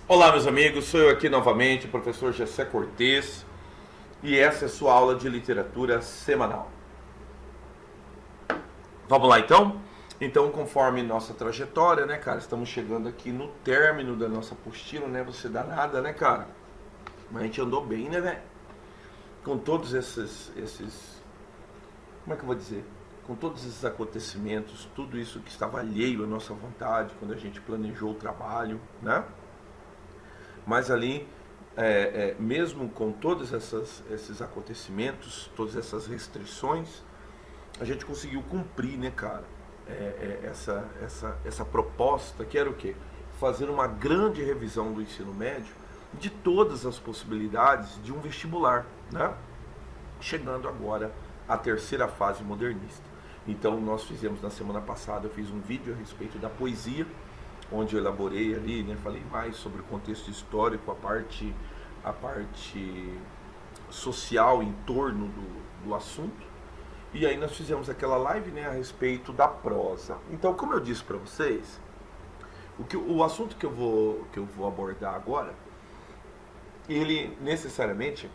Olá, meus amigos, sou eu aqui novamente, o professor Gessé Cortez, e essa é a sua aula de literatura semanal. Vamos lá então? Então, conforme nossa trajetória, né, cara, estamos chegando aqui no término da nossa apostila, né? Você dá nada, né, cara? Mas a gente andou bem, né, velho? Com todos esses. Como é que eu vou dizer? Com todos esses acontecimentos, tudo isso que estava alheio à nossa vontade quando a gente planejou o trabalho, né? Mas ali, mesmo com todos esses acontecimentos, todas essas restrições, a gente conseguiu cumprir, né, cara, essa proposta, que era o quê? Fazer uma grande revisão do ensino médio de todas as possibilidades de um vestibular, né? Chegando agora à terceira fase modernista. Então, nós fizemos na semana passada, eu fiz um vídeo a respeito da poesia, onde eu elaborei ali, né, falei mais sobre o contexto histórico, a parte social em torno do assunto. E aí nós fizemos aquela live, né, a respeito da prosa. Então, como eu disse para vocês, o assunto que eu vou abordar agora, ele necessariamente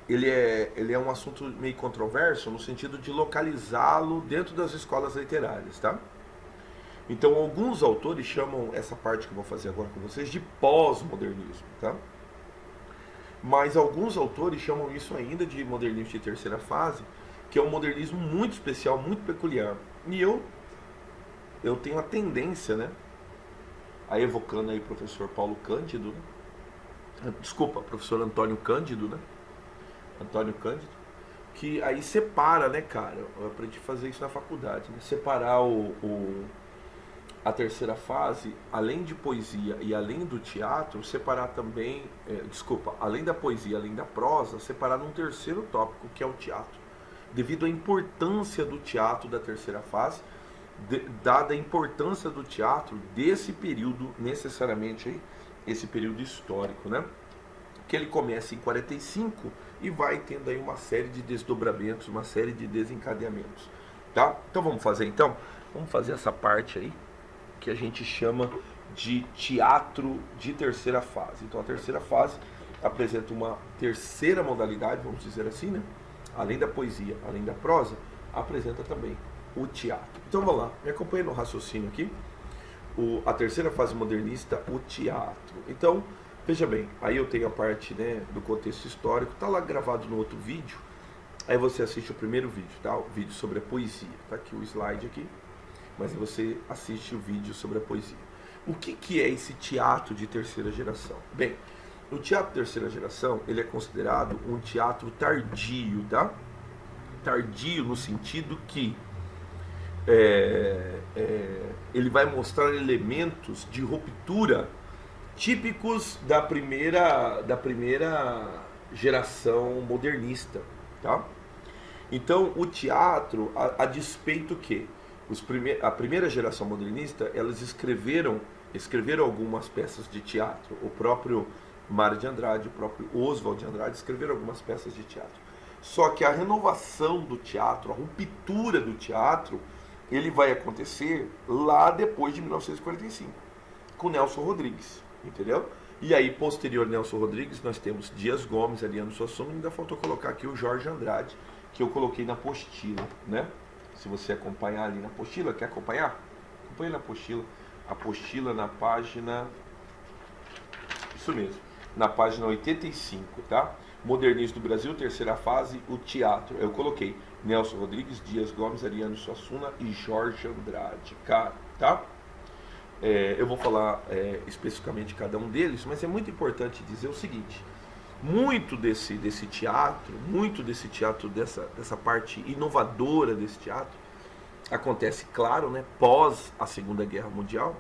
ele é um assunto meio controverso no sentido de localizá-lo dentro das escolas literárias, tá? Então, alguns autores chamam essa parte que eu vou fazer agora com vocês de pós-modernismo, tá? Mas alguns autores chamam isso ainda de modernismo de terceira fase, que é um modernismo muito especial, muito peculiar. E eu tenho a tendência, né, a evocando aí o professor Paulo Cândido, né? Desculpa, professor Antônio Cândido, né? Antônio Cândido, que aí separa, né, cara? Eu aprendi a fazer isso na faculdade, né? Separar a terceira fase, além de poesia e além do teatro, separar também, além da poesia, além da prosa, separar num terceiro tópico, que é o teatro. Devido à importância do teatro da terceira fase, dada a importância do teatro desse período, necessariamente aí, esse período histórico, né? Que ele começa em 45 e vai tendo aí uma série de desdobramentos, uma série de desencadeamentos, tá? Então vamos fazer essa parte aí, que a gente chama de teatro de terceira fase. Então a terceira fase apresenta uma terceira modalidade, vamos dizer assim, né? Além da poesia, além da prosa, apresenta também o teatro. Então vamos lá, me acompanha no raciocínio aqui. A terceira fase modernista, o teatro. Então, veja bem, aí eu tenho a parte, né, do contexto histórico, tá lá gravado no outro vídeo. Aí você assiste o primeiro vídeo, tá? O vídeo sobre a poesia. Tá aqui o slide aqui. Mas aí você assiste o vídeo sobre a poesia. O que é esse teatro de terceira geração? Bem, o teatro de terceira geração, ele é considerado um teatro tardio, tá? Tardio no sentido que ele vai mostrar elementos de ruptura típicos da primeira geração modernista, tá? Então, o teatro, a despeito que a primeira geração modernista, elas escreveram algumas peças de teatro. O próprio Mário de Andrade, o próprio Oswald de Andrade escreveram algumas peças de teatro. Só que a renovação do teatro, a ruptura do teatro, ele vai acontecer lá depois de 1945, com Nelson Rodrigues, entendeu? E aí, posterior Nelson Rodrigues, nós temos Dias Gomes, Ariano Suassuna, ainda faltou colocar aqui o Jorge Andrade, que eu coloquei na apostila, né? Se você acompanhar ali na apostila, quer acompanhar? Acompanhe na apostila. Apostila na página... Isso mesmo, na página 85, tá? Modernismo do Brasil, terceira fase, o teatro. Eu coloquei Nelson Rodrigues, Dias Gomes, Ariano Suassuna e Jorge Andrade, cara, tá? Eu vou falar especificamente de cada um deles, mas é muito importante dizer o seguinte: muito desse teatro, dessa parte inovadora desse teatro, acontece, claro, né, pós a Segunda Guerra Mundial,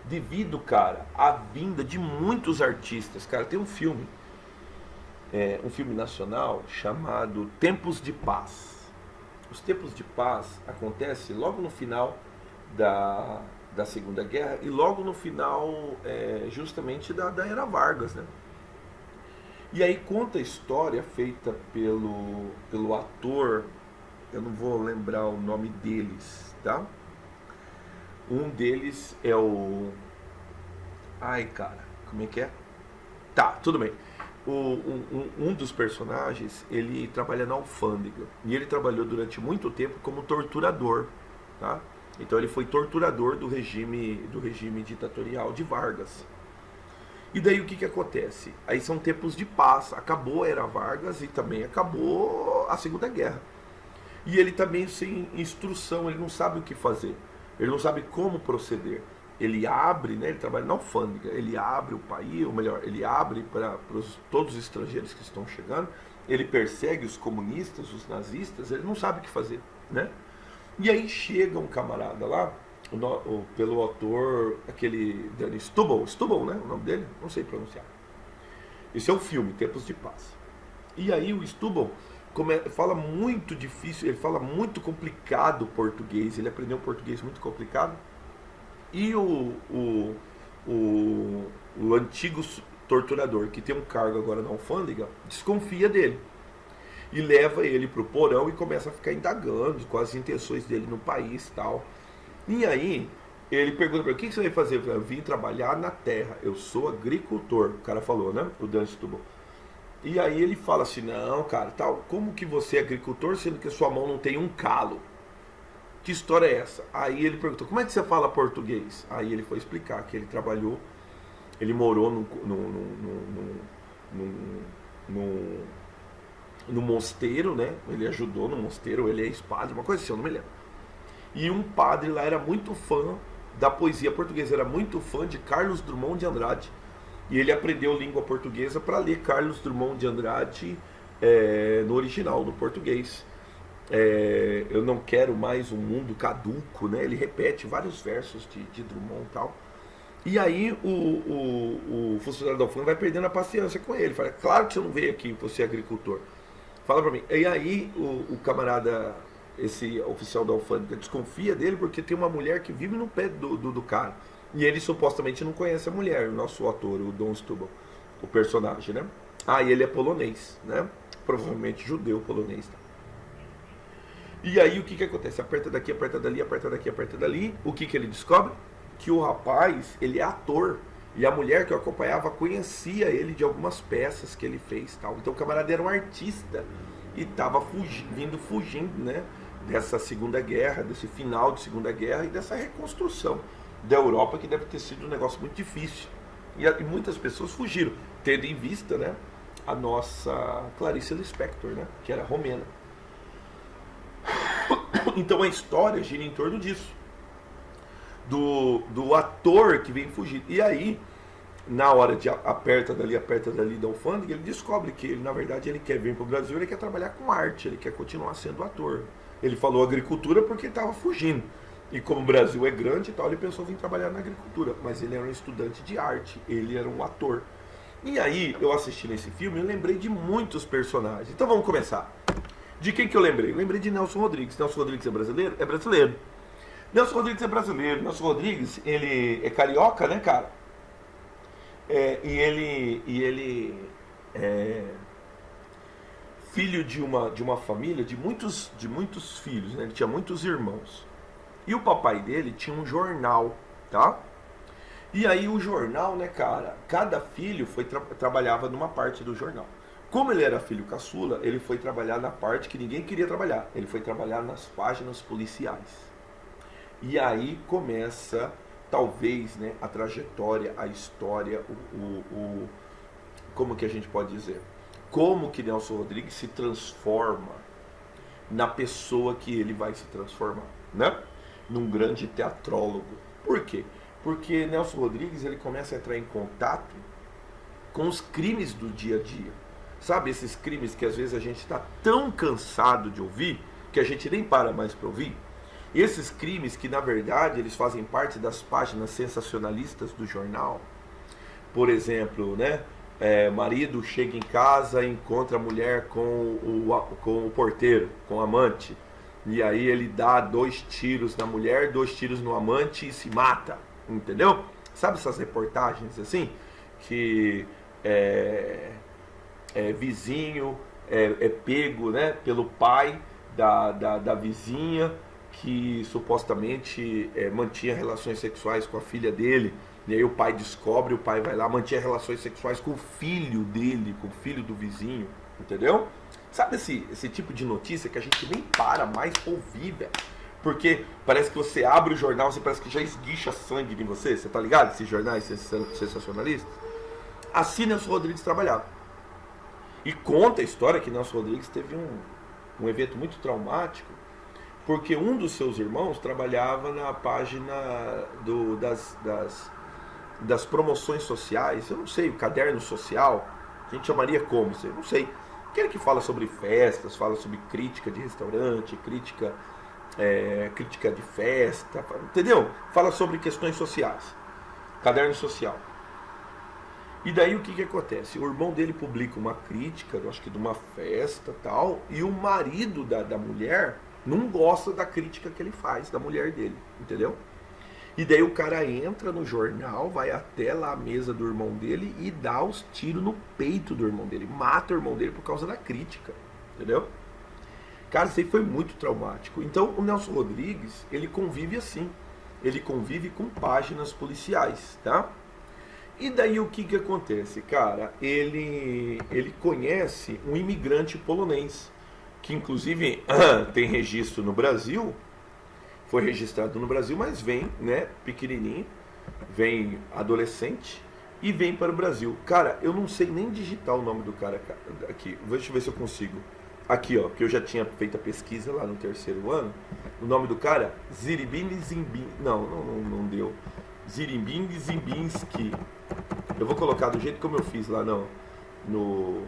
devido, cara, à vinda de muitos artistas. Cara, tem um filme nacional chamado Tempos de Paz. Os Tempos de Paz acontecem logo no final da Segunda Guerra e logo no final justamente da Era Vargas, né? E aí conta a história feita pelo ator, eu não vou lembrar o nome deles, tá? Um deles é o... Ai, cara, Como é que é? Tá, tudo bem. Um dos personagens, ele trabalha na alfândega. E ele trabalhou durante muito tempo como torturador, tá? Então ele foi torturador do regime ditatorial de Vargas. E daí o que acontece? Aí são tempos de paz. Acabou a era Vargas e também acabou a Segunda Guerra. E ele também sem instrução, ele não sabe o que fazer. Ele não sabe como proceder. Ele abre, né, ele trabalha na alfândega, ele abre o país, ou melhor, ele abre para todos os estrangeiros que estão chegando, ele persegue os comunistas, os nazistas, ele não sabe o que fazer, né? E aí chega um camarada lá, pelo autor, aquele Danny Stubble, né, o nome dele? Não sei pronunciar. Esse é o filme, Tempos de Paz. E aí o Stubble fala muito difícil, ele fala muito complicado o português, ele aprendeu um português muito complicado. E o antigo torturador, que tem um cargo agora na alfândega, desconfia dele. E leva ele pro porão e começa a ficar indagando com as intenções dele no país e tal. E aí, ele pergunta para ele, o que você vai fazer? Eu vim trabalhar na terra, eu sou agricultor. O cara falou, né? O Dan Stubble. E aí ele fala assim, não, cara, tal, como que você é agricultor sendo que a sua mão não tem um calo? Que história é essa? Aí ele perguntou, como é que você fala português? Aí ele foi explicar que ele trabalhou, ele morou no mosteiro, né? Ele ajudou no mosteiro, ele é ex-padre, uma coisa assim, eu não me lembro. E um padre lá era muito fã da poesia portuguesa, era muito fã de Carlos Drummond de Andrade. E ele aprendeu língua portuguesa para ler Carlos Drummond de Andrade no original, no português. Eu não quero mais um mundo caduco, né? Ele repete vários versos de Drummond e tal. E aí o funcionário da alfândega vai perdendo a paciência com ele. Fala, claro que você não veio aqui, você é agricultor. Fala pra mim. E aí o camarada, esse oficial da alfândega, desconfia dele porque tem uma mulher que vive no pé do cara. E ele supostamente não conhece a mulher, o nosso ator, o Don Stubble, o personagem, né? E ele é polonês, né? Provavelmente judeu polonês, tá? E aí o que acontece? Aperta daqui, aperta dali, aperta daqui, aperta dali. O que ele descobre? Que o rapaz, ele é ator. E a mulher que o acompanhava conhecia ele de algumas peças que ele fez, tal. Então o camarada era um artista e estava fugindo, né? Dessa Segunda Guerra, desse final de Segunda Guerra e dessa reconstrução da Europa, que deve ter sido um negócio muito difícil. E muitas pessoas fugiram, tendo em vista, né, a nossa Clarice Lispector, né, que era romena. Então a história gira em torno disso, do ator que vem fugir. E aí, na hora de aperta dali da alfândega, ele descobre que ele, na verdade, ele quer vir para o Brasil, ele quer trabalhar com arte, ele quer continuar sendo ator. Ele falou agricultura porque ele estava fugindo. E como o Brasil é grande e tal, ele pensou em vir trabalhar na agricultura. Mas ele era um estudante de arte, ele era um ator. E aí, eu assisti nesse filme e lembrei de muitos personagens. Então vamos começar. De quem que eu lembrei? Eu lembrei de Nelson Rodrigues. Nelson Rodrigues é brasileiro? É brasileiro. Nelson Rodrigues é brasileiro. Nelson Rodrigues, ele é carioca, né, cara? E ele é filho de uma família de muitos filhos, né? Ele tinha muitos irmãos. E o papai dele tinha um jornal, tá? E aí o jornal, né, cara? Cada filho trabalhava numa parte do jornal. Como ele era filho caçula, ele foi trabalhar na parte que ninguém queria trabalhar. Ele foi trabalhar nas páginas policiais. E aí começa, talvez, né, a trajetória, a história, como que a gente pode dizer? Como que Nelson Rodrigues se transforma na pessoa que ele vai se transformar, né? Num grande teatrólogo. Por quê? Porque Nelson Rodrigues, ele começa a entrar em contato com os crimes do dia a dia. Sabe, esses crimes que às vezes a gente está tão cansado de ouvir que a gente nem para mais para ouvir? Esses crimes que, na verdade, eles fazem parte das páginas sensacionalistas do jornal. Por exemplo, né? Marido chega em casa e encontra a mulher com o porteiro, com o amante. E aí ele dá 2 tiros na mulher, 2 tiros no amante e se mata. Entendeu? Sabe essas reportagens assim? Que vizinho é pego, né, pelo pai da vizinha que supostamente mantinha relações sexuais com a filha dele E aí o pai descobre, o pai vai lá, mantinha relações sexuais com o filho dele, com o filho do vizinho, entendeu? Sabe esse tipo de notícia que a gente nem para mais pra ouvir, velho? Porque parece que você abre o jornal, você parece que já esguicha sangue de você, você tá ligado? Esses jornais sensacionalistas. Assim Nelson Rodrigues trabalhava. E conta a história que Nelson Rodrigues teve um evento muito traumático, porque um dos seus irmãos trabalhava na página das promoções sociais, eu não sei, o caderno social, a gente chamaria como? Eu não sei. Aquele que fala sobre festas, fala sobre crítica de restaurante, crítica de festa, entendeu? Fala sobre questões sociais, caderno social. E daí o que acontece? O irmão dele publica uma crítica, acho que de uma festa tal, e o marido da mulher não gosta da crítica que ele faz da mulher dele, entendeu? E daí o cara entra no jornal, vai até lá a mesa do irmão dele e dá os tiros no peito do irmão dele, mata o irmão dele por causa da crítica, entendeu? Cara, isso aí foi muito traumático. Então o Nelson Rodrigues, ele convive assim, ele convive com páginas policiais, tá? E daí o que acontece? Cara, ele conhece um imigrante polonês, que inclusive tem registro no Brasil, foi registrado no Brasil, mas vem, né, pequenininho, vem adolescente e vem para o Brasil. Cara, eu não sei nem digitar o nome do cara aqui, deixa eu ver se eu consigo. Aqui, ó, que eu já tinha feito a pesquisa lá no terceiro ano, o nome do cara, Ziribin Zimbin, não deu, Ziribin Zimbinski. Eu vou colocar do jeito como eu fiz lá no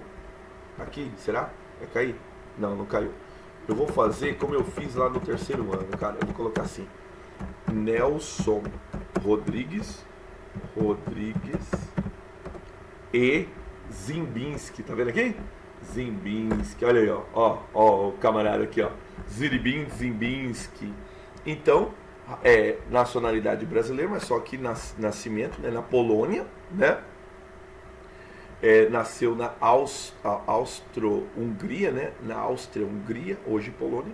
aqui, será? Vai cair? Não caiu. Eu vou fazer como eu fiz lá no terceiro ano, cara. Eu vou colocar assim: Nelson Rodrigues e Zimbinski. Tá vendo aqui? Zimbinski. Olha aí, ó o camarada aqui, ó. Ziribin Zimbinski. Então, nacionalidade brasileira, mas só que nascimento, né, na Polônia, né? Nasceu na Austro-Hungria, né? Na Áustria-Hungria, hoje Polônia.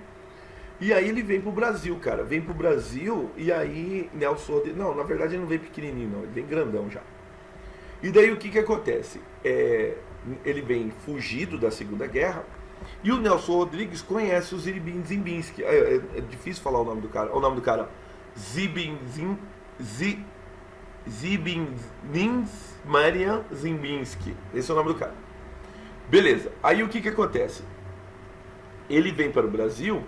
E aí ele vem pro Brasil, cara. Vem pro Brasil e aí Nelson Rodrigues... Não, na verdade ele não vem pequenininho, não. Ele vem grandão já. E daí o que acontece? Ele vem fugido da Segunda Guerra e o Nelson Rodrigues conhece o Ziribin Zimbinski. É difícil falar o nome do cara. O nome do cara, Marian Zimbinski. Esse é o nome do cara. Beleza. Aí o que acontece? Ele vem para o Brasil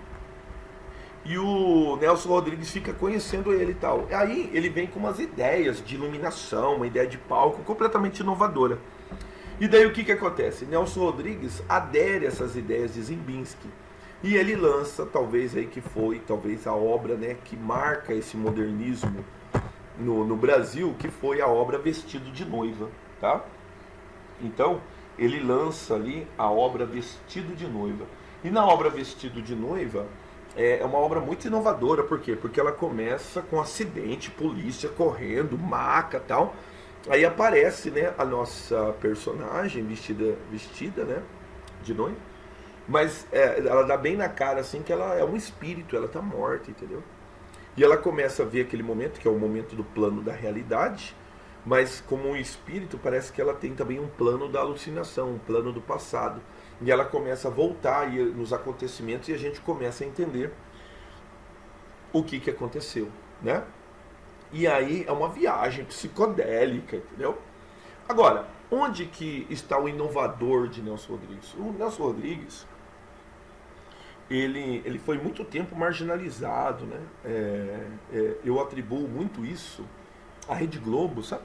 e o Nelson Rodrigues fica conhecendo ele e tal. Aí ele vem com umas ideias de iluminação, uma ideia de palco completamente inovadora. E daí o que acontece? Nelson Rodrigues adere a essas ideias de Zimbinski. E ele lança, talvez a obra, né, que marca esse modernismo no Brasil, que foi a obra Vestido de Noiva, tá? Então, ele lança ali a obra Vestido de Noiva. E na obra Vestido de Noiva, é uma obra muito inovadora, por quê? Porque ela começa com acidente, polícia correndo, maca e tal. Aí aparece, né, a nossa personagem vestida, né, de noiva. Mas ela dá bem na cara, assim, que ela é um espírito, ela tá morta, entendeu? E ela começa a ver aquele momento, que é o momento do plano da realidade, mas como um espírito, parece que ela tem também um plano da alucinação, um plano do passado. E ela começa a voltar nos acontecimentos e a gente começa a entender o que aconteceu, né? E aí é uma viagem psicodélica, entendeu? Agora, onde que está o inovador de Nelson Rodrigues? O Nelson Rodrigues, ele foi muito tempo marginalizado, né? Eu atribuo muito isso à Rede Globo, sabe?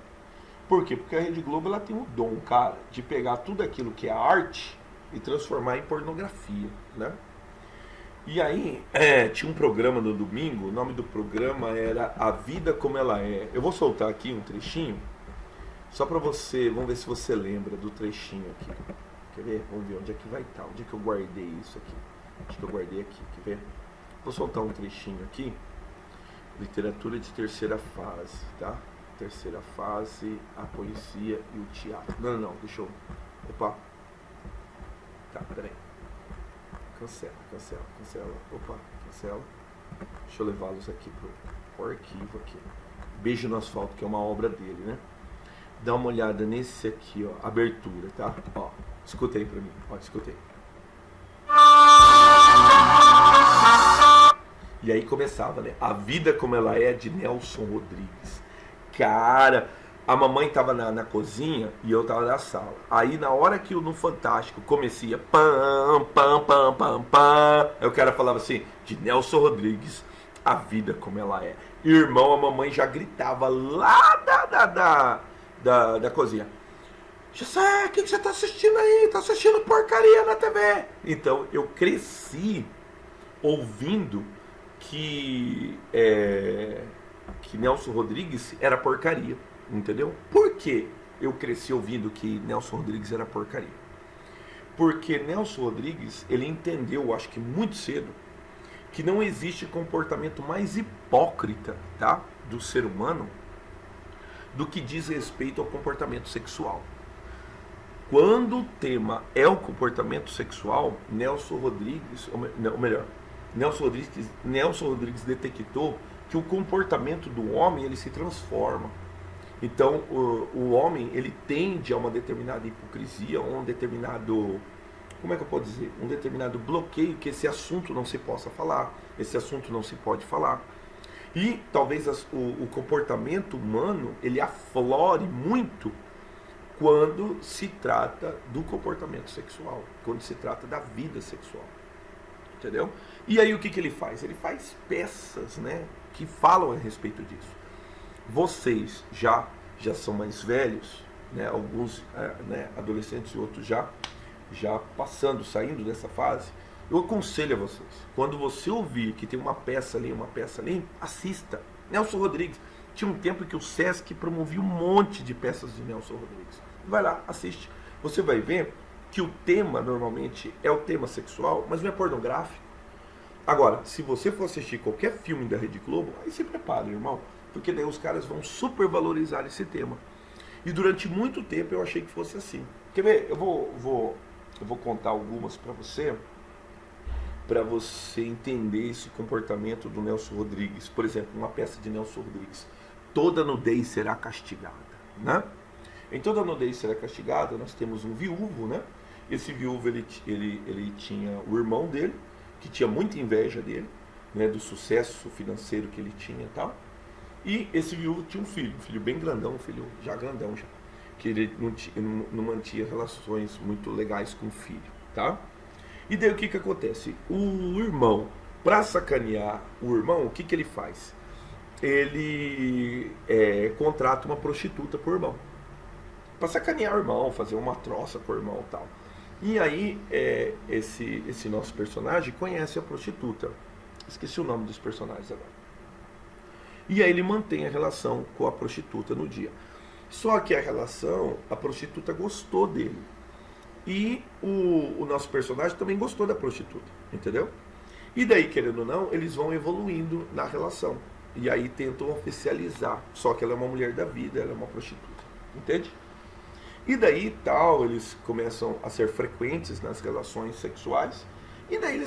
Por quê? Porque a Rede Globo ela tem o dom, cara, de pegar tudo aquilo que é arte e transformar em pornografia, né? E aí, tinha um programa no domingo, o nome do programa era A Vida Como Ela É. Eu vou soltar aqui um trechinho, só pra você, vamos ver se você lembra do trechinho aqui. Quer ver? Vamos ver onde é que vai estar, onde é que eu guardei isso aqui. Acho que eu guardei aqui, quer ver? Vou soltar um trechinho aqui. Literatura de terceira fase, tá? Terceira fase, a poesia e o teatro. Não, deixa eu... Opa. Tá, peraí. Cancela. Opa, cancela. Deixa eu levá-los aqui pro arquivo aqui. Beijo no Asfalto, que é uma obra dele, né? Dá uma olhada nesse aqui, ó, abertura, tá? Ó, escuta aí pra mim, ó, escuta aí. E aí começava, né? A Vida Como Ela É, de Nelson Rodrigues. Cara, a mamãe tava na cozinha e eu tava na sala. Aí na hora que no Fantástico comecia pam, pam, pam, pam, pam, aí o cara falava assim, de Nelson Rodrigues, A Vida Como Ela É. Irmão, a mamãe já gritava lá da cozinha. José, o que você tá assistindo aí? Tá assistindo porcaria na TV. Então eu cresci ouvindo que Nelson Rodrigues era porcaria, entendeu? Por que eu cresci ouvindo que Nelson Rodrigues era porcaria? Porque Nelson Rodrigues, ele entendeu, acho que muito cedo, que não existe comportamento mais hipócrita, tá, do ser humano do que diz respeito ao comportamento sexual. Quando o tema é o comportamento sexual, Nelson Rodrigues detectou que o comportamento do homem ele se transforma. Então o homem ele tende a uma determinada hipocrisia, um determinado, como é que eu posso dizer, um determinado bloqueio que esse assunto não se possa falar, esse assunto não se pode falar. E talvez o comportamento humano ele aflore muito quando se trata do comportamento sexual, quando se trata da vida sexual, entendeu? E aí o que ele faz? Ele faz peças, né, que falam a respeito disso. Vocês já são mais velhos, né, alguns adolescentes e outros já passando, saindo dessa fase. Eu aconselho a vocês, quando você ouvir que tem uma peça ali, assista. Nelson Rodrigues. Tinha um tempo que o Sesc promovia um monte de peças de Nelson Rodrigues. Vai lá, assiste. Você vai ver que o tema, normalmente, é o tema sexual, mas não é pornográfico. Agora, se você for assistir qualquer filme da Rede Globo, aí se prepara, irmão, porque daí os caras vão supervalorizar esse tema. E durante muito tempo eu achei que fosse assim. Quer ver? Eu vou contar algumas para você entender esse comportamento do Nelson Rodrigues. Por exemplo, uma peça de Nelson Rodrigues, Toda Nudez Será Castigada, né? Em Toda Nudez Será Castigada, nós temos um viúvo, né? Esse viúvo, ele tinha o irmão dele, que tinha muita inveja dele, né? Do sucesso financeiro que ele tinha e tal. E esse viúvo tinha um filho bem grandão, um filho já grandão já, que ele não mantinha relações muito legais com o filho, tá? E daí o que acontece? O irmão, para sacanear o irmão, o que ele faz? Ele contrata uma prostituta pro irmão. Para sacanear o irmão, fazer uma troça pro irmão e tal. E aí esse nosso personagem conhece a prostituta. Esqueci o nome dos personagens agora. E aí ele mantém a relação com a prostituta no dia. Só que a prostituta gostou dele. E o nosso personagem também gostou da prostituta, entendeu? E daí, querendo ou não, eles vão evoluindo na relação. E aí tentam oficializar. Só que ela é uma mulher da vida, ela é uma prostituta, entende? E daí, tal, eles começam a ser frequentes nas relações sexuais. E daí ele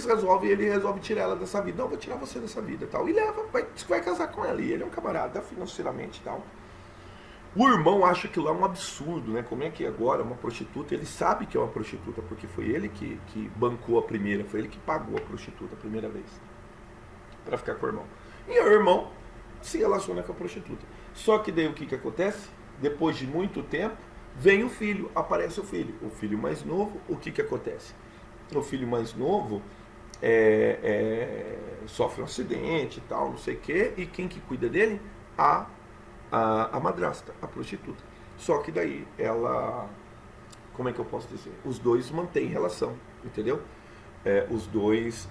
resolve tirar ela dessa vida. Não, vou tirar você dessa vida, tal. E vai casar com ela. E ele é um camarada financeiramente, tal. O irmão acha que lá é um absurdo, né? Como é que agora uma prostituta, ele sabe que é uma prostituta, porque foi ele que bancou a primeira, foi ele que pagou a prostituta a primeira vez, para ficar com o irmão. E o irmão se relaciona com a prostituta. Só que daí o que acontece? Depois de muito tempo, vem o filho, aparece o filho mais novo. O que acontece? O filho mais novo sofre um acidente e tal, não sei o quê, e quem que cuida dele? A madrasta, a prostituta. Só que daí ela, como é que eu posso dizer? Os dois mantêm relação, entendeu? Os dois,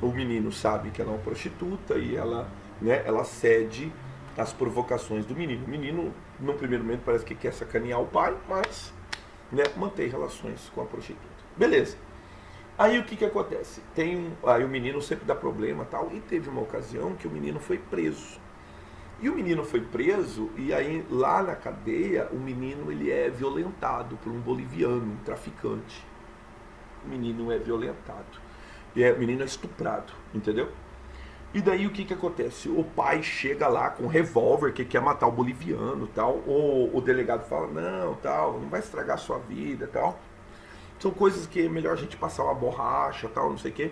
o menino sabe que ela é uma prostituta e ela cede às provocações do menino. O menino, no primeiro momento, parece que quer sacanear o pai, mas mantém relações com a prostituta. Beleza. Aí o que acontece? Aí o menino sempre dá problema e tal, e teve uma ocasião que o menino foi preso. E o menino foi preso, e aí lá na cadeia, o menino ele é violentado por um boliviano, um traficante. O menino é violentado. E o menino é estuprado, entendeu? E daí o que acontece? O pai chega lá com um revólver que quer matar o boliviano, tal. O delegado fala, não, tal, não vai estragar a sua vida, tal. São coisas que é melhor a gente passar uma borracha, tal, não sei o quê.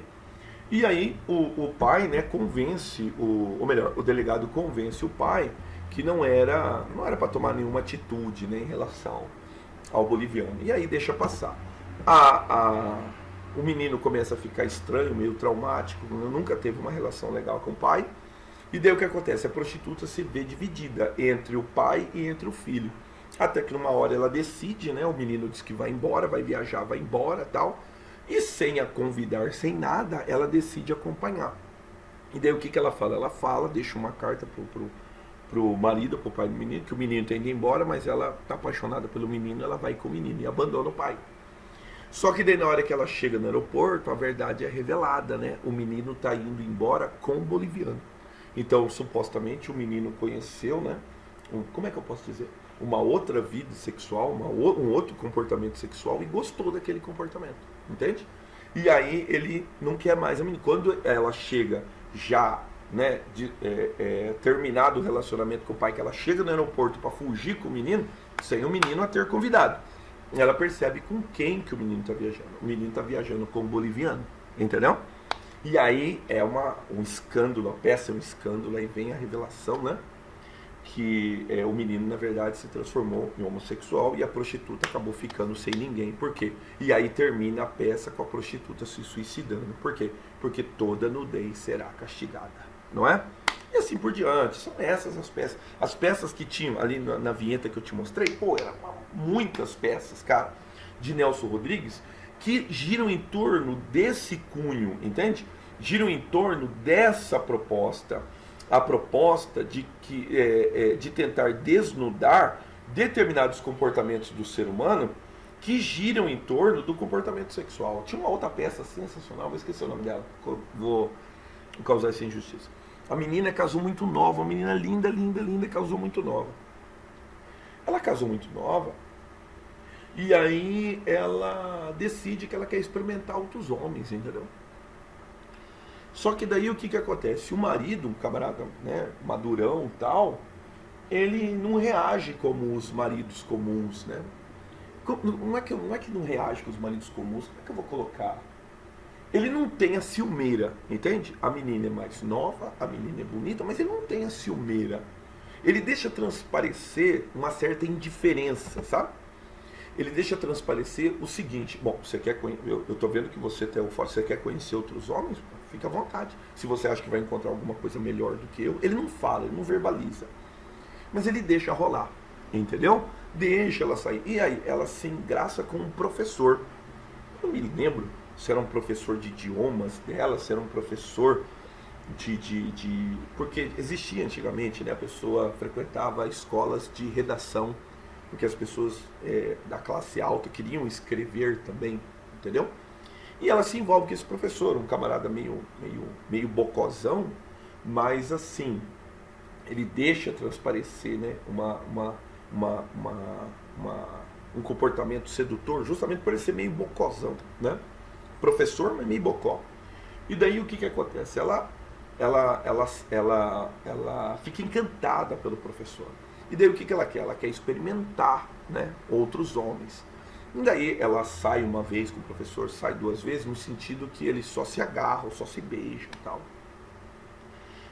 E aí o pai, né, convence, ou melhor, o delegado convence o pai que não era para tomar nenhuma atitude, né, em relação ao boliviano. E aí deixa passar. O menino começa a ficar estranho, meio traumático, nunca teve uma relação legal com o pai. E daí o que acontece? A prostituta se vê dividida entre o pai e entre o filho. Até que numa hora ela decide, né? O menino diz que vai embora, vai viajar, vai embora, tal. E sem a convidar, sem nada, ela decide acompanhar. E daí o que ela fala? Ela fala, deixa uma carta pro marido, pro pai do menino, que o menino tem de ir embora, mas ela tá apaixonada pelo menino, ela vai com o menino e abandona o pai. Só que daí na hora que ela chega no aeroporto, a verdade é revelada, né? O menino tá indo embora com o boliviano. Então, supostamente, o menino conheceu, né? Como é que eu posso dizer? Uma outra vida sexual, um outro comportamento sexual e gostou daquele comportamento, entende? E aí ele não quer mais a menina. Quando ela chega já, né, terminado o relacionamento com o pai, que ela chega no aeroporto para fugir com o menino, sem o menino a ter convidado. Ela percebe com quem que o menino está viajando. O menino está viajando com o boliviano, entendeu? E aí é um escândalo, a peça é um escândalo, aí vem a revelação, né? Que o menino, na verdade, se transformou em homossexual e a prostituta acabou ficando sem ninguém. Por quê? E aí termina a peça com a prostituta se suicidando. Por quê? Porque toda nudez será castigada, não é? E assim por diante. São essas as peças. As peças que tinham ali na vinheta que eu te mostrei, pô, eram muitas peças, cara, de Nelson Rodrigues, que giram em torno desse cunho, entende? Giram em torno dessa proposta. A proposta de tentar desnudar determinados comportamentos do ser humano que giram em torno do comportamento sexual. Tinha uma outra peça sensacional, vou esquecer o nome dela, vou causar essa injustiça. A menina casou muito nova, uma menina linda, linda, linda, casou muito nova. Ela casou muito nova e aí ela decide que ela quer experimentar outros homens, entendeu? Só que daí o que acontece? O marido, um camarada, né, madurão e tal, ele não reage como os maridos comuns, né? Não é que não reage com os maridos comuns, como é que eu vou colocar? Ele não tem a ciumeira, entende? A menina é mais nova, a menina é bonita, mas ele não tem a ciumeira. Ele deixa transparecer uma certa indiferença, sabe? Ele deixa transparecer o seguinte, bom, você quer eu tô vendo que você tem o fato, você quer conhecer outros homens? Fica à vontade. Se você acha que vai encontrar alguma coisa melhor do que eu, ele não fala, ele não verbaliza. Mas ele deixa rolar, entendeu? Deixa ela sair. E aí, ela se engraça com um professor. Eu não me lembro se era um professor de idiomas dela, se era um professor porque existia antigamente, né? A pessoa frequentava escolas de redação, porque as pessoas da classe alta queriam escrever também, entendeu? E ela se envolve com esse professor, um camarada meio bocozão, mas assim, ele deixa transparecer, né, um comportamento sedutor, justamente por ele ser meio bocozão, né? Professor, mas meio bocó. E daí o que acontece? Ela fica encantada pelo professor. E daí o que ela quer? Ela quer experimentar, né, outros homens. E daí ela sai uma vez com o professor, sai duas vezes, no sentido que eles só se agarram, só se beijam e tal.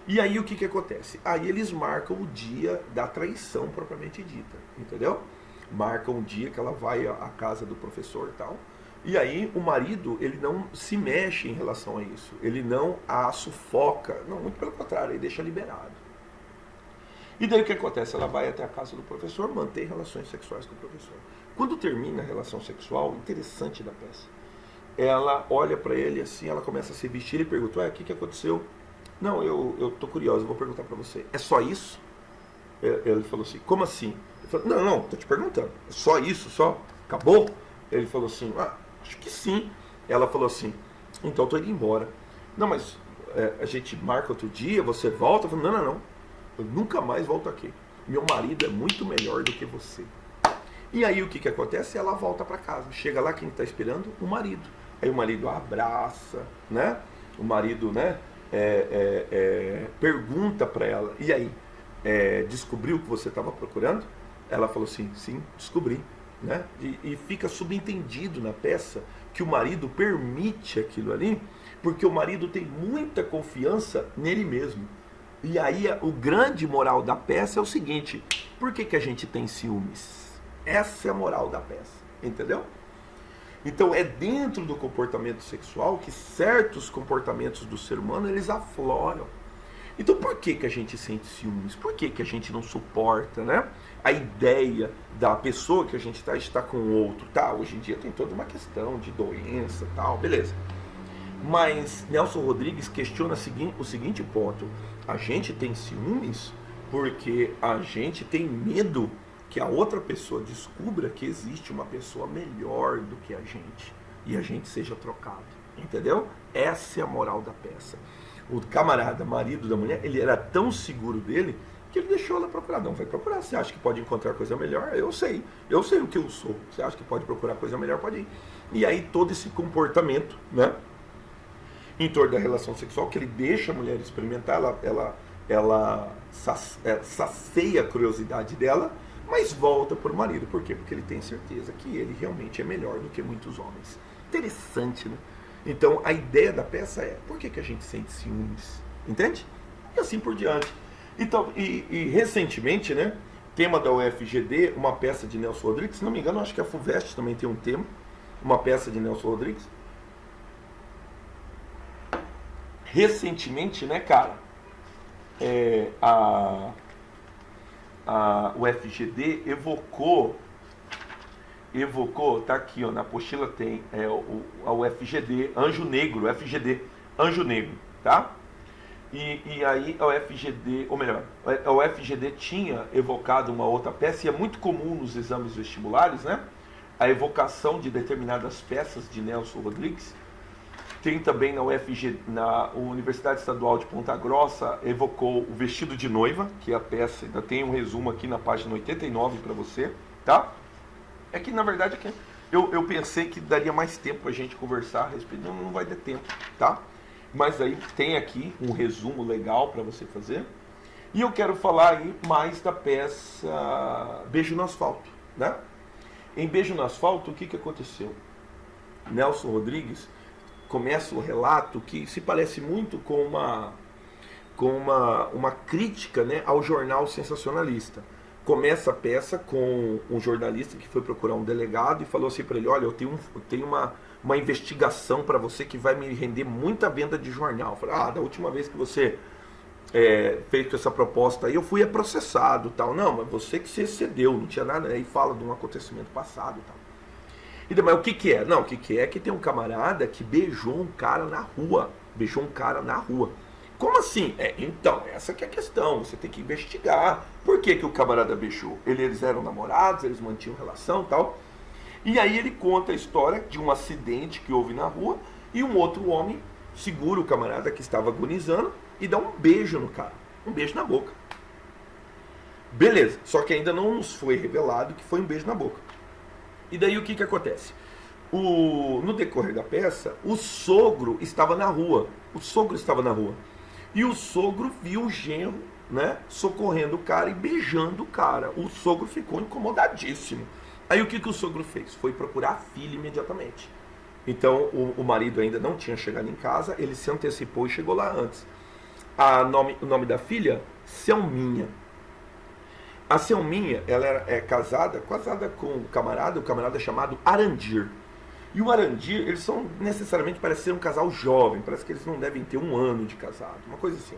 E aí o que acontece? Aí eles marcam o dia da traição propriamente dita, entendeu? Marcam o dia que ela vai à casa do professor e tal. E aí o marido, ele não se mexe em relação a isso. Ele não a sufoca. Não, muito pelo contrário, ele deixa liberado. E daí o que acontece? Ela vai até a casa do professor, mantém relações sexuais com o professor. Quando termina a relação sexual, interessante da peça, ela olha pra ele assim, ela começa a se vestir e pergunta, o que aconteceu? Não, eu tô curioso, vou perguntar pra você. É só isso? Ele falou assim, como assim? Ele falou, não, tô te perguntando. É só isso, só? Acabou? Ele falou assim, acho que sim. Ela falou assim, então eu tô indo embora. Não, mas a gente marca outro dia, você volta? Eu falei, não. Eu nunca mais volto aqui. Meu marido é muito melhor do que você. E aí o que acontece? Ela volta para casa. Chega lá, quem está esperando? O marido. Aí o marido abraça, né? O marido, né? pergunta para ela, e aí, descobriu o que você estava procurando? Ela falou assim, sim, descobri. Né? E fica subentendido na peça que o marido permite aquilo ali, porque o marido tem muita confiança nele mesmo. E aí o grande moral da peça é o seguinte: por que a gente tem ciúmes? Essa é a moral da peça, entendeu? Então é dentro do comportamento sexual que certos comportamentos do ser humano eles afloram. Então por que a gente sente ciúmes? Por que a gente não suporta, né? A ideia da pessoa que a gente está com o outro, tá? Hoje em dia tem toda uma questão de doença, tal, beleza. Mas Nelson Rodrigues questiona o seguinte ponto: a gente tem ciúmes porque a gente tem medo que a outra pessoa descubra que existe uma pessoa melhor do que a gente e a gente seja trocado, entendeu? Essa é a moral da peça. O camarada, marido da mulher, ele era tão seguro dele que ele deixou ela procurar. Não, vai procurar. Você acha que pode encontrar coisa melhor? Eu sei o que eu sou. Você acha que pode procurar coisa melhor? Pode ir. E aí todo esse comportamento, né, em torno da relação sexual, que ele deixa a mulher experimentar, ela sacia a curiosidade dela, mas volta para o marido. Por quê? Porque ele tem certeza que ele realmente é melhor do que muitos homens. Interessante, né? Então a ideia da peça é: por que a gente sente ciúmes? Entende? E assim por diante. Então, e recentemente, né, tema da UFGD, uma peça de Nelson Rodrigues, se não me engano, acho que a FUVEST também tem um tema, uma peça de Nelson Rodrigues. Recentemente, né, cara, a UFGD evocou, tá aqui, ó, na apostila tem a UFGD, Anjo Negro, UFGD, Anjo Negro, tá? E aí a UFGD, ou melhor, a UFGD tinha evocado uma outra peça, e é muito comum nos exames vestibulares, né? A evocação de determinadas peças de Nelson Rodrigues. Tem também na UFG, na Universidade Estadual de Ponta Grossa, evocou o Vestido de Noiva, que é a peça, ainda tem um resumo aqui na página 89 para você, tá? É que na verdade eu pensei que daria mais tempo a gente conversar a respeito, não vai ter tempo, tá? Mas aí tem aqui um resumo legal para você fazer. E eu quero falar aí mais da peça Beijo no Asfalto, né? Em Beijo no Asfalto, o que aconteceu? Nelson Rodrigues começa o relato que se parece muito com uma crítica, né, ao jornal sensacionalista. Começa a peça com um jornalista que foi procurar um delegado e falou assim para ele: olha, eu tenho uma investigação para você que vai me render muita venda de jornal. Eu falei: da última vez que você fez essa proposta aí, eu fui processado, tal. Não, mas você que se excedeu, não tinha nada. Aí fala de um acontecimento passado, tal. E mas o que é? Não, o que é que tem um camarada que beijou um cara na rua. Beijou um cara na rua. Como assim? Então, essa que é a questão. Você tem que investigar. Por que o camarada beijou? Eles eram namorados, eles mantinham relação, tal. E aí ele conta a história de um acidente que houve na rua e um outro homem segura o camarada que estava agonizando e dá um beijo no cara. Um beijo na boca. Beleza. Só que ainda não nos foi revelado que foi um beijo na boca. E daí o que acontece? No decorrer da peça, o sogro estava na rua. E o sogro viu o genro, né, socorrendo o cara e beijando o cara. O sogro ficou incomodadíssimo. Aí o que o sogro fez? Foi procurar a filha imediatamente. Então o marido ainda não tinha chegado em casa, ele se antecipou e chegou lá antes. O nome da filha? Selminha. A Selminha, ela é casada com o camarada chamado Arandir. E o Arandir, eles são necessariamente, parece ser um casal jovem, parece que eles não devem ter 1 ano de casado, uma coisa assim.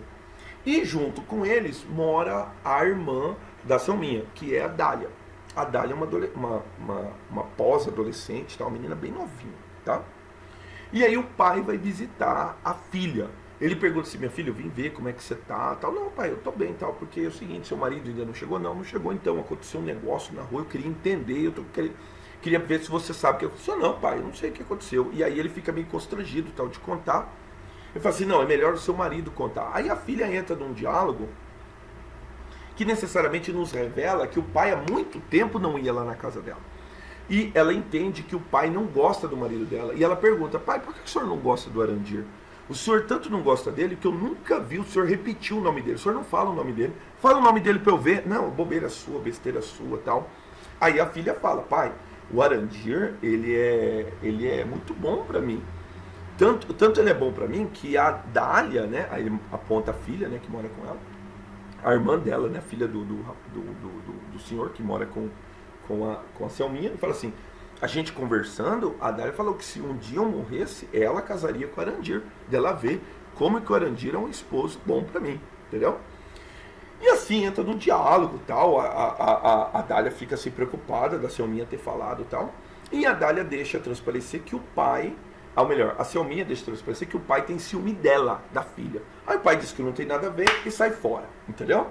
E junto com eles mora a irmã da Selminha, que é a Dália. A Dália é uma pós-adolescente, tá? Uma menina bem novinha, tá? E aí o pai vai visitar a filha. Ele pergunta assim: minha filha, eu vim ver como é que você tá, tal. Não, pai, eu tô bem, tal, porque é o seguinte, seu marido ainda não chegou? Não chegou, então, aconteceu um negócio na rua, eu queria entender, queria ver se você sabe o que aconteceu. Não, pai, eu não sei o que aconteceu. E aí ele fica meio constrangido, tal, de contar. Ele fala assim: não, é melhor o seu marido contar. Aí a filha entra num diálogo que necessariamente nos revela que o pai há muito tempo não ia lá na casa dela. E ela entende que o pai não gosta do marido dela. E ela pergunta: pai, por que o senhor não gosta do Arandir? O senhor tanto não gosta dele que eu nunca vi o senhor repetir o nome dele. O senhor não fala o nome dele. Fala o nome dele para eu ver. Não, bobeira sua, besteira sua, tal. Aí a filha fala: pai, o Arandir, ele é muito bom para mim. Tanto ele é bom para mim que a Dália, né? Aí ele aponta a filha, né, que mora com ela. A irmã dela, né, filha do senhor que mora com a Selminha, e fala assim: a gente conversando, a Dália falou que se um dia eu morresse, ela casaria com o Arandir, dela ver como que o Arandir é um esposo bom pra mim, entendeu? E assim entra no diálogo tal, a Dália fica assim preocupada da Selminha ter falado tal, e a Dália deixa transparecer que o pai, ou melhor, a Selminha deixa transparecer que o pai tem ciúme dela, da filha. Aí o pai diz que não tem nada a ver e sai fora, entendeu?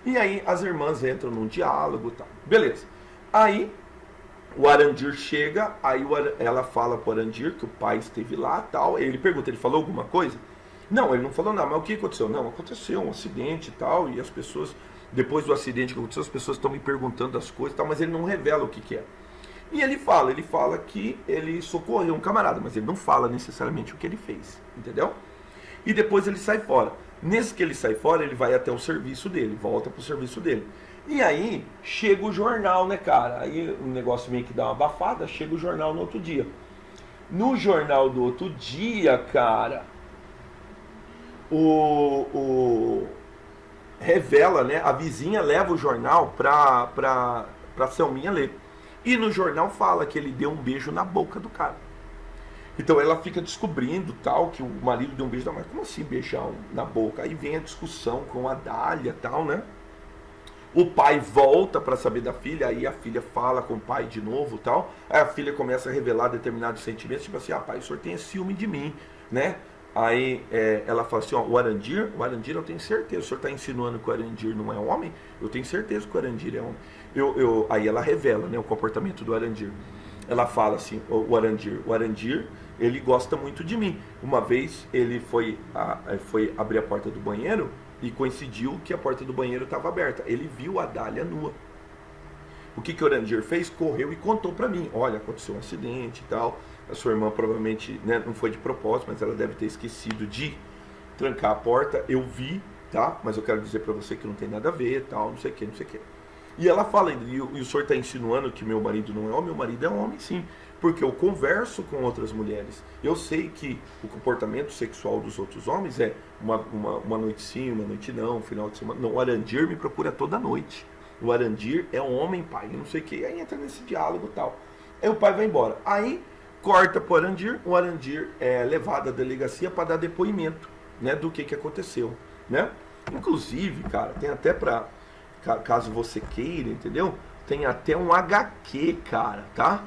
E aí as irmãs entram num diálogo e tal, beleza. Aí o Arandir chega, aí ela fala pro Arandir que o pai esteve lá tal. Ele pergunta: ele falou alguma coisa? Não, ele não falou nada. Mas o que aconteceu? Não, aconteceu um acidente e tal. E as pessoas, depois do acidente que aconteceu, as pessoas estão me perguntando as coisas e tal. Mas ele não revela o que é. E ele fala que ele socorreu um camarada. Mas ele não fala necessariamente o que ele fez, entendeu? E depois ele sai fora. Nesse que ele sai fora, ele vai até o serviço dele, volta pro serviço dele. E aí, chega o jornal, né, cara? Aí o negócio meio que dá uma abafada, chega o jornal no outro dia. No jornal do outro dia, cara, revela, né? A vizinha leva o jornal pra Selminha ler. E no jornal fala que ele deu um beijo na boca do cara. Então ela fica descobrindo tal, que o marido deu um beijo na boca. Como assim beijar na boca? Aí vem a discussão com a Dália tal, né? O pai volta para saber da filha, aí a filha fala com o pai de novo tal. Aí a filha começa a revelar determinados sentimentos, tipo assim: pai, o senhor tem ciúme de mim, né? Aí ela fala assim: o Arandir eu tenho certeza, o senhor está insinuando que o Arandir não é homem? Eu tenho certeza que o Arandir é homem. Aí ela revela, né, o comportamento do Arandir. Ela fala assim: o Arandir, ele gosta muito de mim. Uma vez ele foi abrir a porta do banheiro, e coincidiu que a porta do banheiro estava aberta. Ele viu a Dália nua. O que o Arandir fez? Correu e contou para mim: olha, aconteceu um acidente e tal. A sua irmã provavelmente, né, não foi de propósito, mas ela deve ter esquecido de trancar a porta. Eu vi, tá? Mas eu quero dizer para você que não tem nada a ver, tal, não sei o que, não sei o que. E ela fala: e o senhor está insinuando que meu marido não é homem? Meu marido é homem, sim. Porque eu converso com outras mulheres. Eu sei que o comportamento sexual dos outros homens é uma noite sim, uma noite não, um final de semana. Não, o Arandir me procura toda noite. O Arandir é um homem, pai, não sei o que. Aí entra nesse diálogo e tal. Aí o pai vai embora. Aí corta pro Arandir. O Arandir é levado à delegacia para dar depoimento, né, do que aconteceu, né? Inclusive, cara, tem até pra, caso você queira, entendeu? Tem até um HQ, cara, tá?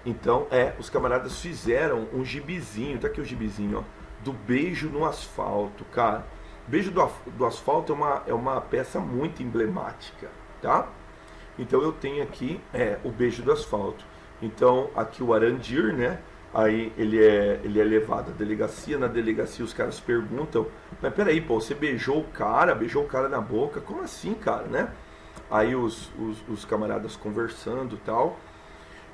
Então, os camaradas fizeram um gibizinho, tá aqui o gibizinho, ó, do Beijo no Asfalto, cara. Beijo do Asfalto é uma peça muito emblemática, tá? Então eu tenho aqui o Beijo do Asfalto. Então, aqui o Arandir, né? Aí ele é levado à delegacia. Na delegacia os caras perguntam: mas peraí, pô, você beijou o cara na boca? Como assim, cara, né? Aí os camaradas conversando e tal.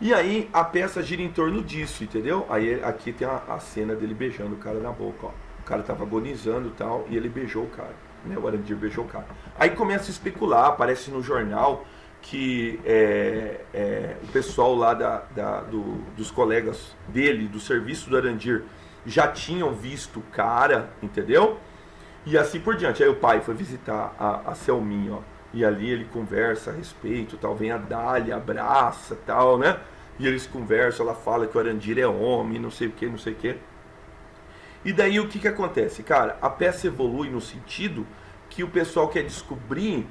E aí a peça gira em torno disso, entendeu? Aí aqui tem a cena dele beijando o cara na boca, ó. O cara tava agonizando e tal, e ele beijou o cara, né? O Arandir beijou o cara. Aí começa a especular, aparece no jornal que o pessoal lá dos colegas dele, do serviço do Arandir, já tinham visto o cara, entendeu? E assim por diante. Aí o pai foi visitar a Selminha, ó. E ali ele conversa a respeito, tal, vem a Dália, abraça, tal, né? E eles conversam, ela fala que o Arandir é homem, não sei o que, não sei o que. E daí o que acontece? Cara, a peça evolui no sentido que o pessoal quer descobrir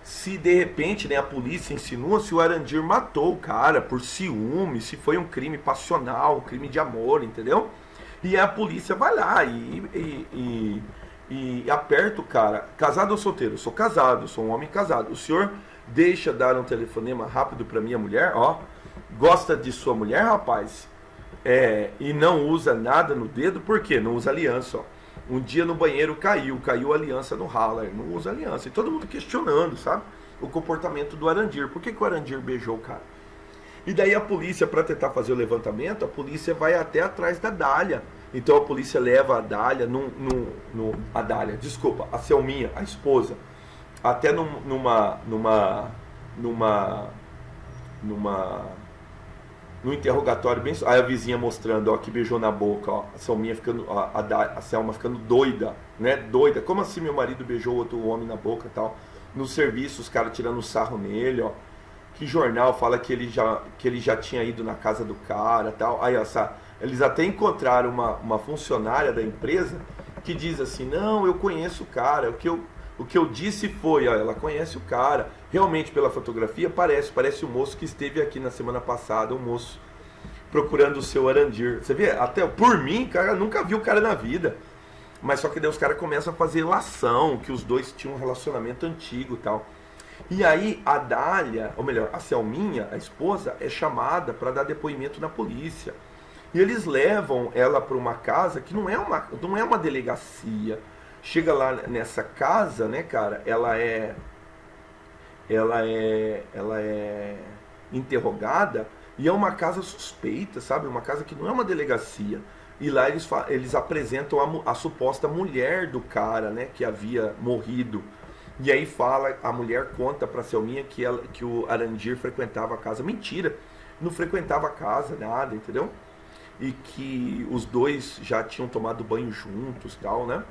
se de repente, né, a polícia insinua se o Arandir matou o cara por ciúme, se foi um crime passional, um crime de amor, entendeu? E a polícia vai lá e aperta o cara. Casado ou solteiro? Eu sou casado, sou um homem casado. O senhor deixa dar um telefonema rápido para minha mulher, ó. Gosta de sua mulher, rapaz? E não usa nada no dedo, por quê? Não usa aliança, ó. Um dia no banheiro caiu a aliança no ralo, não usa aliança. E todo mundo questionando, sabe? O comportamento do Arandir. Por que o Arandir beijou o cara? E daí a polícia, para tentar fazer o levantamento, a polícia vai até atrás da Dália. Então a polícia leva a Dália, a Selminha, a esposa, até num interrogatório bem. Aí a vizinha mostrando, ó, que beijou na boca, ó, a Selminha ficando, a Selma ficando doida, né? Doida. Como assim meu marido beijou outro homem na boca e tal? No serviço, os caras tirando sarro nele, ó. Que jornal fala que ele já tinha ido na casa do cara e tal. Aí, ó, eles até encontraram uma funcionária da empresa que diz assim, não, eu conheço o cara, o que eu disse foi, ó, ela conhece o cara. Realmente, pela fotografia, parece o moço que esteve aqui na semana passada, o moço procurando o seu Arandir. Você vê, até por mim, cara, eu nunca vi o cara na vida. Mas só que daí os caras começam a fazer lação, que os dois tinham um relacionamento antigo e tal. E aí a Dália, ou melhor, a Selminha, a esposa, é chamada para dar depoimento na polícia. E eles levam ela para uma casa que não é uma delegacia. Chega lá nessa casa, né, cara, ela é interrogada e é uma casa suspeita, sabe? Uma casa que não é uma delegacia. E lá eles apresentam a suposta mulher do cara, né, que havia morrido. E aí a mulher conta pra Selminha que o Arandir frequentava a casa. Mentira, não frequentava a casa, nada, entendeu? E que os dois já tinham tomado banho juntos e tal, né?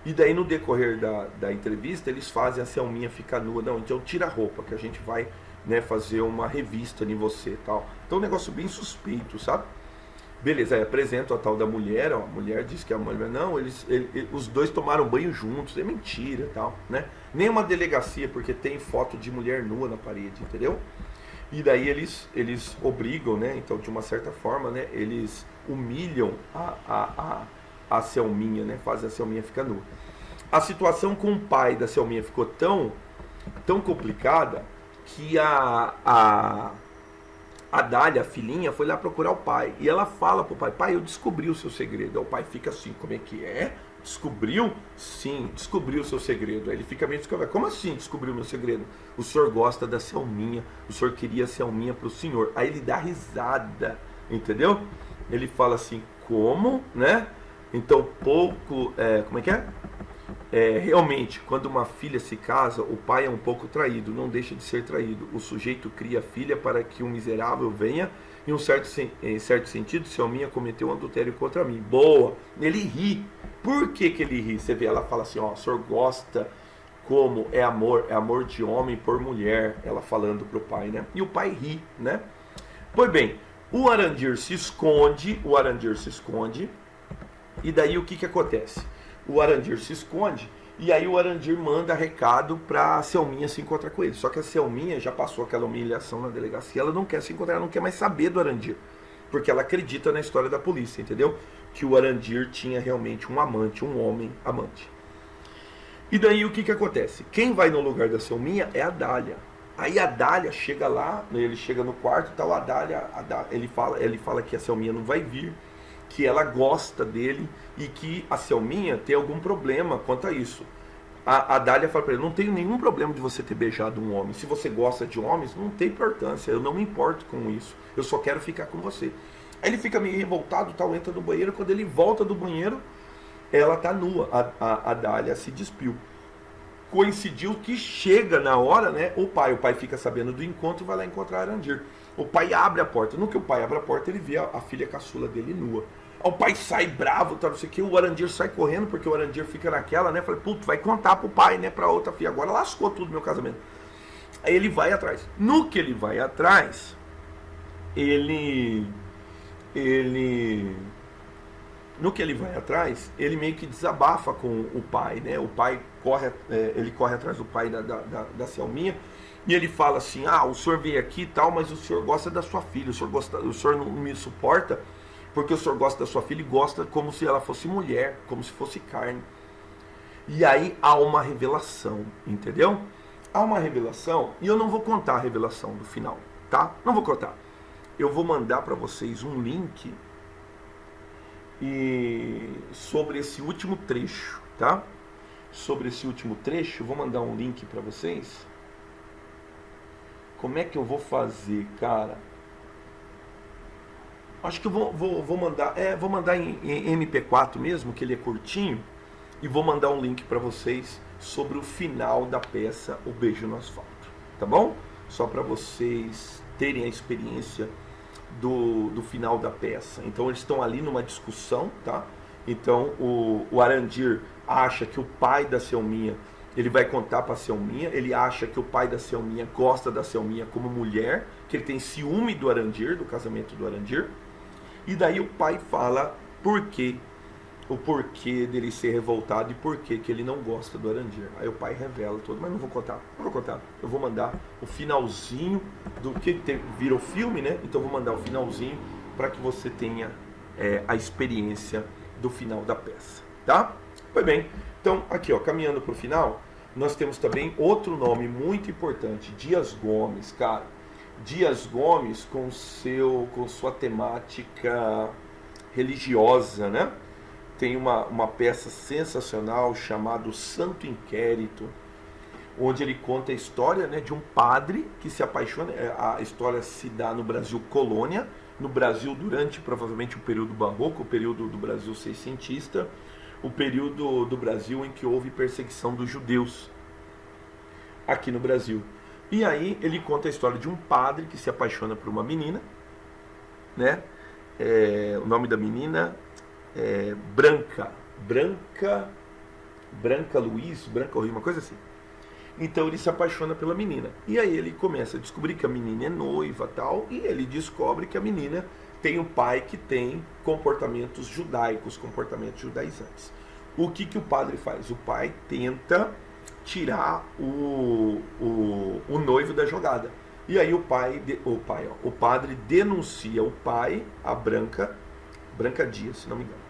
E daí no decorrer da entrevista eles fazem a Selminha ficar nua. Não, então tira a roupa que a gente vai, né, fazer uma revista em você e tal. Então um negócio bem suspeito, sabe? Beleza, aí apresenta a tal da mulher, ó, a mulher diz que a mulher, não, os dois tomaram banho juntos, é mentira e tal, né? Nem uma delegacia, porque tem foto de mulher nua na parede, entendeu? E daí eles obrigam, né, então de uma certa forma, né, eles humilham a Selminha, né, fazem a Selminha ficar nua. A situação com o pai da Selminha ficou tão complicada que a Dália, a filhinha, foi lá procurar o pai. E ela fala pro pai, pai, eu descobri o seu segredo. Aí o pai fica assim, como é que é? Descobriu? Sim, descobriu o seu segredo. Aí ele fica meio desconfiado. Como assim descobriu o meu segredo? O senhor gosta da Selminha, o senhor queria a Selminha pro senhor. Aí ele dá risada, entendeu? Ele fala assim, como, né? Então como é que é? Realmente, quando uma filha se casa, o pai é um pouco traído, não deixa de ser traído. O sujeito cria a filha para que um miserável venha, em em certo sentido, Selminha cometeu um adultério contra mim. Boa! Ele ri. Por que ele ri? Você vê, ela fala assim, ó, o senhor gosta como é amor de homem por mulher, ela falando pro pai, né? E o pai ri, né? Pois bem, o Arandir se esconde, e daí o que acontece? O Arandir se esconde e aí o Arandir manda recado pra Selminha se encontrar com ele. Só que a Selminha já passou aquela humilhação na delegacia, ela não quer se encontrar, ela não quer mais saber do Arandir. Porque ela acredita na história da polícia, entendeu? Que o Arandir tinha realmente um amante, um homem amante. E daí o que acontece? Quem vai no lugar da Selminha é a Dália. Aí a Dália chega lá, ele chega no quarto e tal, ele fala que a Selminha não vai vir, que ela gosta dele e que a Selminha tem algum problema quanto a isso. A Dália fala para ele, não tenho nenhum problema de você ter beijado um homem. Se você gosta de homens, não tem importância, eu não me importo com isso. Eu só quero ficar com você. Aí ele fica meio revoltado, tal, entra no banheiro. Quando ele volta do banheiro, ela tá nua. A Dália se despiu. Coincidiu que chega na hora, né, o pai fica sabendo do encontro e vai lá encontrar Arandir. O pai abre a porta. No que o pai abre a porta, ele vê a filha caçula dele nua. O pai sai bravo, tal, não sei o que, o Arandir sai correndo, porque o Arandir fica naquela, né? Falei, putz, vai contar pro pai, né? Pra outra filha. Agora lascou tudo meu casamento. Aí ele vai atrás. No que ele vai atrás, ele meio que desabafa com o pai, né? O pai ele corre atrás do pai da Selminha. E ele fala assim, o senhor veio aqui e tal, mas o senhor gosta da sua filha, o senhor não me suporta, porque o senhor gosta da sua filha e gosta como se ela fosse mulher, como se fosse carne. E aí há uma revelação, entendeu? Há uma revelação, e eu não vou contar a revelação do final, tá? Não vou contar. Eu vou mandar para vocês um link sobre esse último trecho, tá? Sobre esse último trecho, eu vou mandar um link para vocês. Como é que eu vou fazer, cara? Acho que eu vou mandar. Vou mandar em MP4 mesmo, que ele é curtinho. E vou mandar um link para vocês sobre o final da peça O Beijo no Asfalto. Tá bom? Só para vocês terem a experiência do final da peça. Então eles estão ali numa discussão, tá? Então o Arandir acha que o pai da Selminha, ele vai contar para a Selminha, ele acha que o pai da Selminha gosta da Selminha como mulher, que ele tem ciúme do Arandir, do casamento do Arandir. E daí o pai fala o porquê dele ser revoltado e porquê que ele não gosta do Arandir. Aí o pai revela tudo, mas não vou contar. Eu vou mandar o finalzinho do que vira o filme, né? Então eu vou mandar o finalzinho para que você tenha a experiência do final da peça, tá? Pois bem, então aqui, ó, caminhando para o final, nós temos também outro nome muito importante, Dias Gomes, cara. Dias Gomes com sua temática religiosa, né? Tem uma peça sensacional chamada Santo Inquérito, onde ele conta a história, né, de um padre que se apaixona. A história se dá no Brasil colônia, no Brasil durante provavelmente o período barroco, o período do Brasil seiscentista, o período do Brasil em que houve perseguição dos judeus aqui no Brasil. E aí ele conta a história de um padre que se apaixona por uma menina, né? O nome da menina é Branca Luiz, uma coisa assim. Então ele se apaixona pela menina. E aí ele começa a descobrir que a menina é noiva tal, e ele descobre que a menina tem um pai que tem comportamentos judaicos, comportamentos judaizantes. O que o padre faz? O pai tenta tirar o noivo da jogada. E aí o padre denuncia o pai, a Branca Dias, se não me engano.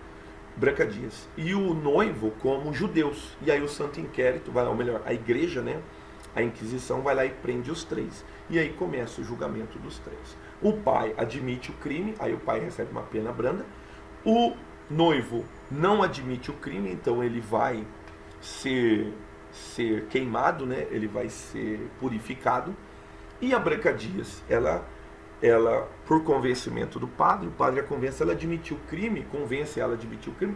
Branca Dias. E o noivo como judeus. E aí o Santo Inquérito, ou melhor, a igreja, né? A Inquisição vai lá e prende os três. E aí começa o julgamento dos três. O pai admite o crime, aí o pai recebe uma pena branda. O noivo não admite o crime, então ele vai ser queimado, né? Ele vai ser purificado. E a Branca Dias, ela por convencimento do padre, o padre a convence ela a admitir o crime,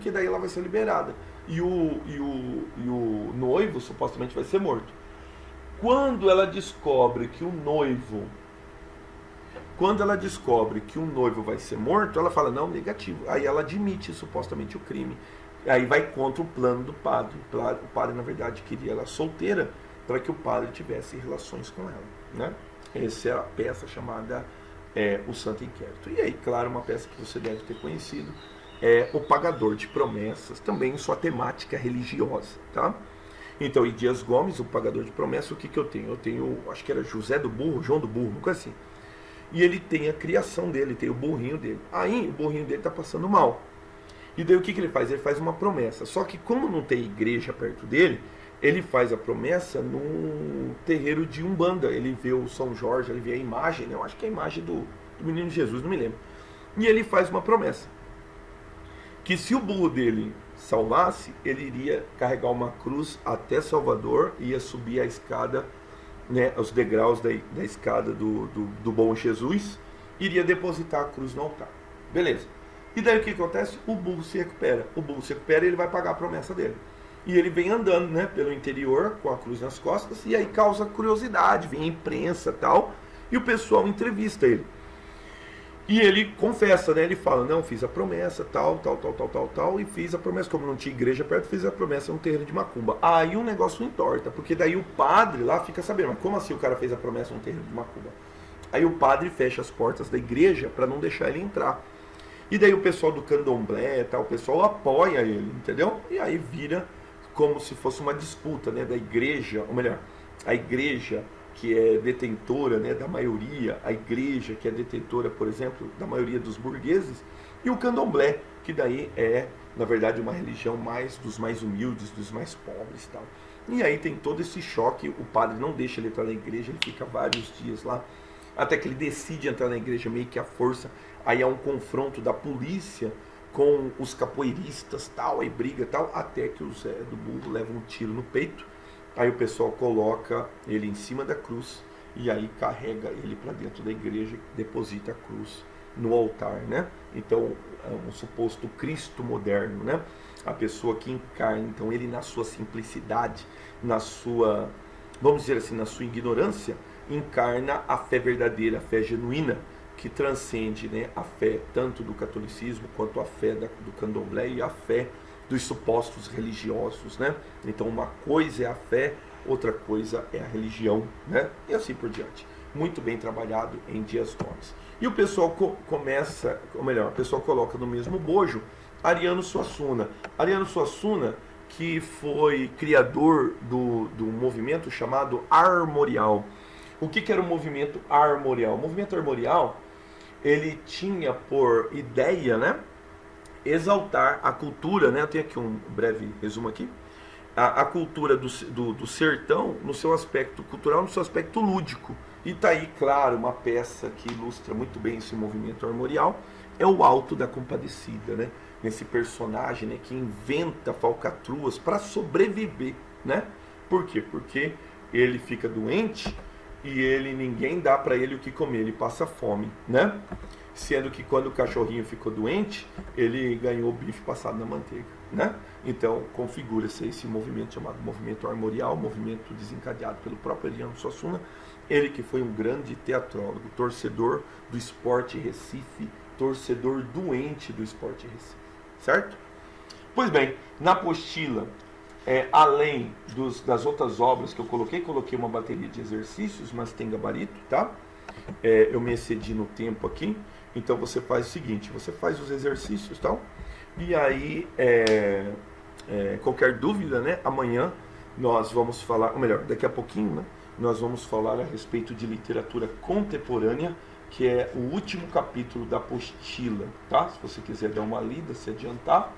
que daí ela vai ser liberada. E o noivo supostamente vai ser morto. Quando ela descobre que o noivo vai ser morto, ela fala, não, negativo. Aí ela admite supostamente o crime. Aí vai contra o plano do padre. O padre, na verdade, queria ela solteira para que o padre tivesse relações com ela, né? Essa é a peça chamada O Santo Inquérito. E aí, claro, uma peça que você deve ter conhecido é O Pagador de Promessas, também em sua temática religiosa, tá? Então, em Dias Gomes, O Pagador de Promessas, o que eu tenho? Eu tenho, acho que era João do Burro, uma coisa assim. E ele tem a criação dele, tem o burrinho dele. Aí, o burrinho dele está passando mal. E daí o que ele faz? Ele faz uma promessa. Só que como não tem igreja perto dele, ele faz a promessa num terreiro de Umbanda. Ele vê o São Jorge, ele vê a imagem, né? Eu acho que é a imagem do menino Jesus, não me lembro. E ele faz uma promessa. Que se o burro dele salvasse, ele iria carregar uma cruz até Salvador, ia subir a escada, né, os degraus da escada do bom Jesus, iria depositar a cruz no altar. Beleza. E daí o que acontece? O burro se recupera. E ele vai pagar a promessa dele. E ele vem andando, né, pelo interior com a cruz nas costas, e aí causa curiosidade, vem a imprensa e tal, e o pessoal entrevista ele. E ele confessa, né, ele fala, não, fiz a promessa, tal, e fiz a promessa, como não tinha igreja perto, fiz a promessa num terreiro de macumba. Aí o negócio entorta, porque daí o padre lá fica sabendo, mas como assim o cara fez a promessa num terreiro de macumba? Aí o padre fecha as portas da igreja para não deixar ele entrar. E daí o pessoal do candomblé, tal, o pessoal apoia ele, entendeu? E aí vira como se fosse uma disputa, né, da igreja, ou melhor, a igreja que é detentora, né, da maioria, a igreja que é detentora, por exemplo, da maioria dos burgueses, e o candomblé, que daí é, na verdade, uma religião dos mais humildes, dos mais pobres e tal. E aí tem todo esse choque, o padre não deixa ele entrar na igreja, ele fica vários dias lá, até que ele decide entrar na igreja meio que à força. Aí há um confronto da polícia com os capoeiristas, tal, aí briga tal, até que o Zé do Burro leva um tiro no peito. Aí o pessoal coloca ele em cima da cruz e aí carrega ele para dentro da igreja, deposita a cruz no altar, né? Então, é um suposto Cristo moderno, né? A pessoa que encarna, então ele na sua simplicidade, na sua, vamos dizer assim, na sua ignorância, encarna a fé verdadeira, a fé genuína, que transcende, né, a fé tanto do catolicismo quanto a fé do candomblé e a fé dos supostos religiosos, né? Então uma coisa é a fé, outra coisa é a religião, né? E assim por diante. Muito bem trabalhado em Dias Gomes. E o pessoal começa, ou melhor, o pessoal coloca no mesmo bojo Ariano Suassuna. Ariano Suassuna, que foi criador do movimento chamado Armorial. O que era o movimento armorial? O movimento armorial, ele tinha por ideia, né, exaltar a cultura, né, eu tenho aqui um breve resumo aqui, a cultura do sertão no seu aspecto cultural, no seu aspecto lúdico. E está aí, claro, uma peça que ilustra muito bem esse movimento armorial, é o Alto da Compadecida, né? Nesse personagem, né, que inventa falcatruas para sobreviver, né? Por quê? Porque ele fica doente e ninguém dá para ele o que comer, ele passa fome, né? Sendo que quando o cachorrinho ficou doente, ele ganhou o bife passado na manteiga, né? Então configura-se esse movimento chamado movimento armorial, movimento desencadeado pelo próprio Ariano Suassuna, ele que foi um grande teatrólogo, torcedor do Sport Recife, torcedor doente do Sport Recife, certo? Pois bem, na apostila, além das outras obras que eu coloquei uma bateria de exercícios, mas tem gabarito, tá? Eu me excedi no tempo aqui, então você faz o seguinte, você faz os exercícios, tal, e aí, qualquer dúvida, né, amanhã nós vamos falar, ou melhor, daqui a pouquinho, né, nós vamos falar a respeito de literatura contemporânea, que é o último capítulo da apostila, tá? Se você quiser dar uma lida, se adiantar.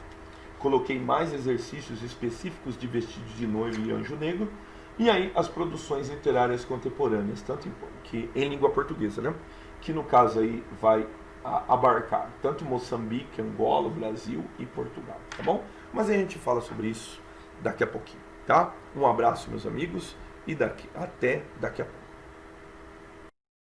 Coloquei mais exercícios específicos de Vestido de Noiva e Anjo Negro, e aí as produções literárias contemporâneas, tanto em língua portuguesa, né? Que no caso aí vai abarcar tanto Moçambique, Angola, Brasil e Portugal, tá bom? Mas a gente fala sobre isso daqui a pouquinho, tá? Um abraço, meus amigos, e até daqui a pouco.